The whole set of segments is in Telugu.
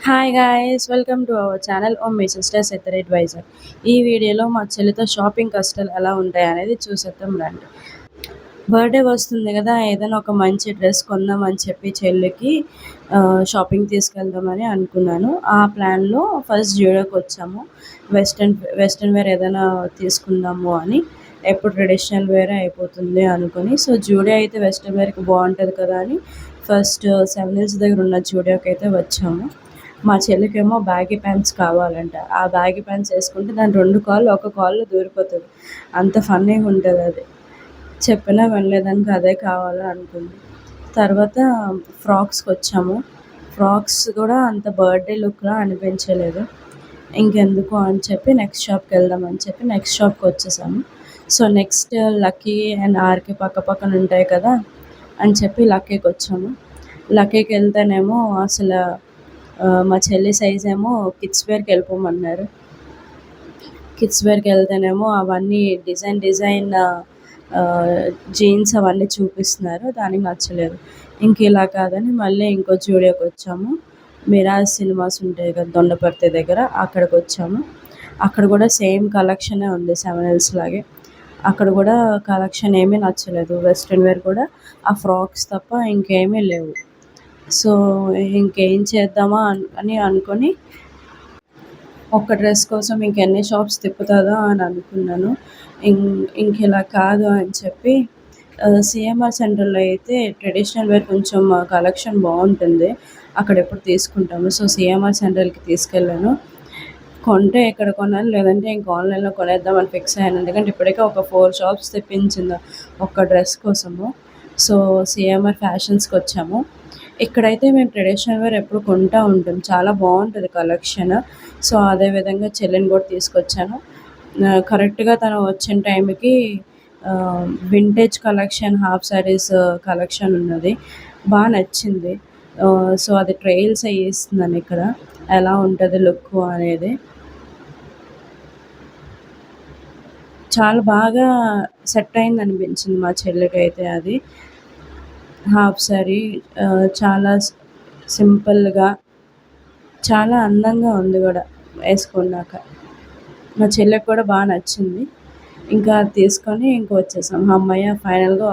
Hi guys, welcome to our channel oh my sisters at Vizag. ఈ వీడియోలో మా చెల్లితో షాపింగ్ కష్టాలు ఎలా ఉంటాయి అనేది చూసేద్దాం రండి. బర్త్డే వస్తుంది కదా, ఏదైనా ఒక మంచి డ్రెస్ కొందామని చెప్పి చెల్లికి షాపింగ్ తీసుకెళ్దామని అనుకున్నాను. ఆ ప్లాన్లో ఫస్ట్ జూడియోకి వచ్చాము. వెస్ట్రన్ వేర్ ఏదైనా తీసుకుందాము అని. ఎప్పుడు ట్రెడిషనల్ వేరే అయిపోతుంది అనుకుని, సో జూడియో అయితే వెస్ట్రన్ వేర్కి బాగుంటుంది కదా అని ఫస్ట్ 7 Hills దగ్గర ఉన్న జూడియోకి అయితే వచ్చాము. మా చెల్లికేమో బ్యాగీ ప్యాంట్స్ కావాలంట. ఆ బ్యాగీ ప్యాంట్స్ వేసుకుంటే దాని 2 కాళ్ళు ఒక కాల్లో దూరిపోతుంది. అంత ఫన్నీగా ఉంటుంది అది. చెప్పినా వినలేదానికి అదే కావాలని అనుకుంది. తర్వాత ఫ్రాక్స్కి వచ్చాము. ఫ్రాక్స్ కూడా అంత బర్త్డే లుక్లా అనిపించలేదు. ఇంకెందుకు అని చెప్పి నెక్స్ట్ షాప్కి వెళ్దామని చెప్పి నెక్స్ట్ షాప్కి వచ్చేసాము. So next Lucky and RK పక్క పక్కన ఉంటాయి కదా అని చెప్పి లక్కీకి వచ్చాము. లక్కీకి వెళ్తేనేమో అసలు మా చెల్లి సైజ్ ఏమో కిడ్స్ వేర్కి వెళ్ళిపోమన్నారు. కిడ్స్ వేర్కి వెళ్తేనేమో అవన్నీ డిజైన్ జీన్స్ అవన్నీ చూపిస్తున్నారు. దానికి నచ్చలేదు. ఇంక ఇలా కాదని మళ్ళీ ఇంకో జూడియోకి వచ్చాము. మిరాజ్ సినిమాస్ ఉంటాయి కదా దొండపర్తి దగ్గర, అక్కడికి వచ్చాము. అక్కడ కూడా సేమ్ కలెక్షనే ఉంది 7 Hills లాగే. అక్కడ కూడా కలెక్షన్ ఏమీ నచ్చలేదు. వెస్ట్రన్ వేర్ కూడా ఆ ఫ్రాక్స్ తప్ప ఇంకేమీ లేవు. సో ఇంకేం చేద్దామా అని అనుకొని ఒక్క డ్రెస్ కోసం ఇంకెన్ని షాప్స్ తిప్పుతుందో అని అనుకున్నాను. ఇంక ఇలా కాదు అని చెప్పి సిఎంఆర్ సెంటర్లో అయితే ట్రెడిషనల్ వేర్ కొంచెం కలెక్షన్ బాగుంటుంది. అక్కడ ఎప్పుడు తీసుకుంటాము. సో సిఎంఆర్ సెంటర్కి తీసుకెళ్ళాను. కొంటే ఎక్కడ కొనాలి, లేదంటే ఇంక ఆన్లైన్లో కొనేద్దామని ఫిక్స్ అయ్యాను. ఎందుకంటే ఇప్పటికే ఒక 4 షాప్స్ తెప్పించింది ఒక్క డ్రెస్ కోసము. సో సిఎంఆర్ ఫ్యాషన్స్కి వచ్చాము. ఇక్కడైతే మేము ట్రెడిషనల్ వేర్ ఎప్పుడు కొంటూ ఉంటాం. చాలా బాగుంటుంది కలెక్షన్. సో అదేవిధంగా చెల్లిని కూడా తీసుకొచ్చాను. కరెక్ట్గా తను వచ్చిన టైంకి vintage collection, half saris collection ఉన్నది. బాగా నచ్చింది. సో అది ట్రయల్స్ వేయిస్తున్నాను ఇక్కడ, ఎలా ఉంటుంది లుక్ అనేది. చాలా బాగా సెట్ అయింది అనిపించింది మా చెల్లికి అయితే అది. హాఫ్ శారీ చాలా సింపుల్గా చాలా అందంగా ఉంది కూడా వేసుకున్నాక. మా చెల్లికి కూడా బాగా నచ్చింది. ఇంకా తీసుకొని ఇంక వచ్చేసాం. హమ్మయ్య, ఫైనల్గా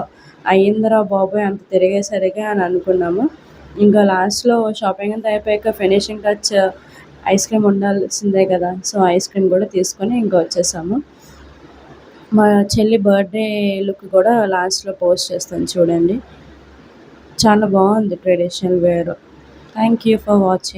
అయ్యిందిరా బాబోయ్ అంత తిరిగేసరికి అని అనుకున్నాము. ఇంకా లాస్ట్లో షాపింగ్ అంతా అయిపోయాక ఫినిషింగ్ టచ్ ఐస్ క్రీమ్ ఉండాల్సిందే కదా. సో ఐస్ క్రీమ్ కూడా తీసుకొని ఇంకా వచ్చేసాము. మా చెల్లి బర్త్డే లుక్ కూడా లాస్ట్లో పోస్ట్ చేస్తాను చూడండి. చాలా బాగుంది traditional wear. Thank you for watching.